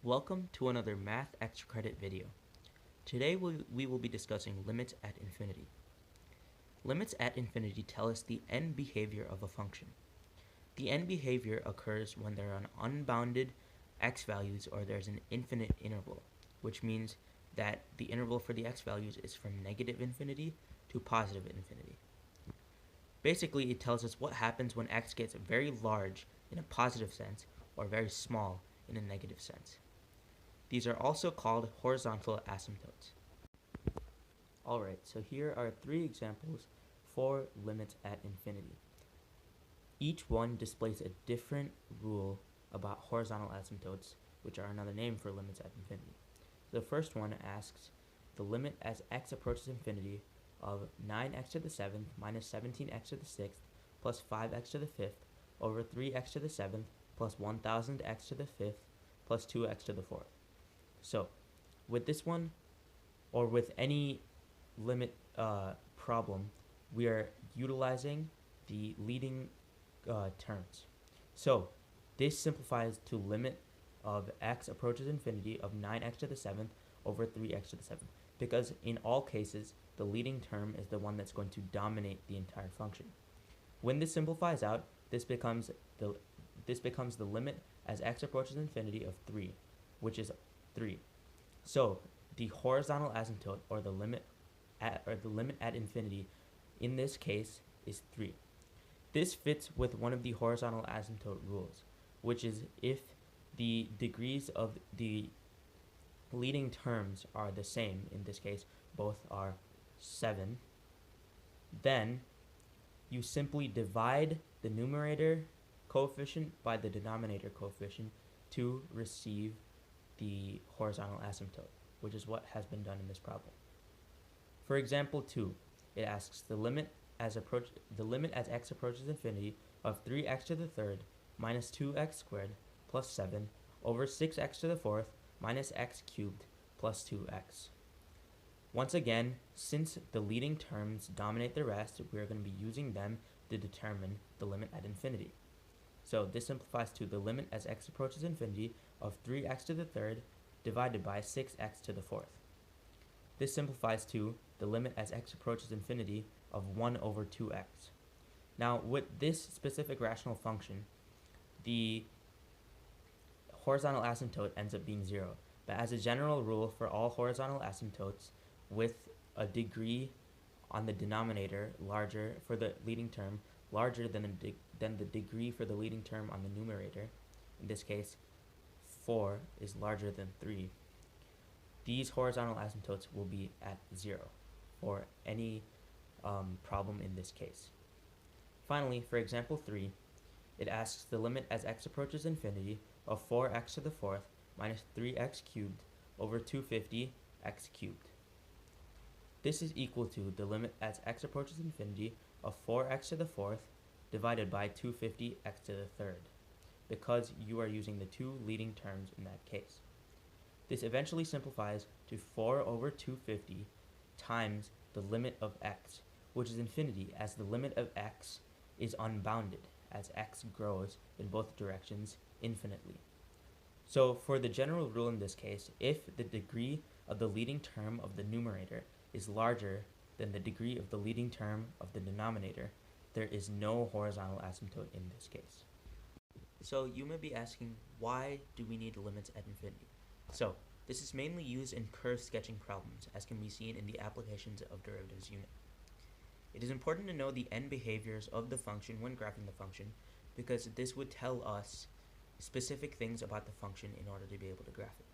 Welcome to another Math Extra Credit video. Today we will be discussing limits at infinity. Limits at infinity tell us the end behavior of a function. The end behavior occurs when there are unbounded x values or there's an infinite interval, which means that the interval for the x values is from negative infinity to positive infinity. Basically, it tells us what happens when x gets very large in a positive sense or very small in a negative sense. These are also called horizontal asymptotes. Alright, so here are three examples for limits at infinity. Each one displays a different rule about horizontal asymptotes, which are another name for limits at infinity. The first one asks the limit as x approaches infinity of 9x to the 7th minus 17x to the 6th plus 5x to the 5th over 3x to the 7th plus 1000x to the 5th plus 2x to the 4th. So, with this one, or with any limit problem, we are utilizing the leading terms. So, this simplifies to limit of x approaches infinity of 9x to the 7th over 3x to the 7th, because in all cases, the leading term is the one that's going to dominate the entire function. When this simplifies out, this becomes the limit as x approaches infinity of 3, which is 3. So the horizontal asymptote, or the limit at infinity, in this case is 3. This fits with one of the horizontal asymptote rules, which is if the degrees of the leading terms are the same, in this case both are 7, then you simply divide the numerator coefficient by the denominator coefficient to receive the horizontal asymptote, which is what has been done in this problem. For example 2, it asks the limit as x approaches infinity of 3x to the 3rd minus 2x squared plus 7 over 6x to the 4th minus x cubed plus 2x. Once again, since the leading terms dominate the rest, we are going to be using them to determine the limit at infinity. So this simplifies to the limit as x approaches infinity of 3x to the 3rd divided by 6x to the 4th. This simplifies to the limit as x approaches infinity of 1 over 2x. Now, with this specific rational function, the horizontal asymptote ends up being 0. But as a general rule for all horizontal asymptotes with a degree on the denominator larger for the leading term, larger than the degree for the leading term on the numerator, in this case 4 is larger than 3, these horizontal asymptotes will be at 0 for any problem in this case. Finally, for example 3, it asks the limit as x approaches infinity of 4x to the 4th minus 3x cubed over 250 x cubed. This is equal to the limit as x approaches infinity of 4x to the 4th divided by 250 x to the 3rd, because you are using the two leading terms in that case. This eventually simplifies to 4 over 250 times the limit of x, which is infinity, as the limit of x is unbounded, as x grows in both directions infinitely. So for the general rule in this case, if the degree of the leading term of the numerator is larger than the degree of the leading term of the denominator, there is no horizontal asymptote in this case. So you may be asking, why do we need limits at infinity? So this is mainly used in curve sketching problems, as can be seen in the applications of derivatives unit. It is important to know the end behaviors of the function when graphing the function, because this would tell us specific things about the function in order to be able to graph it.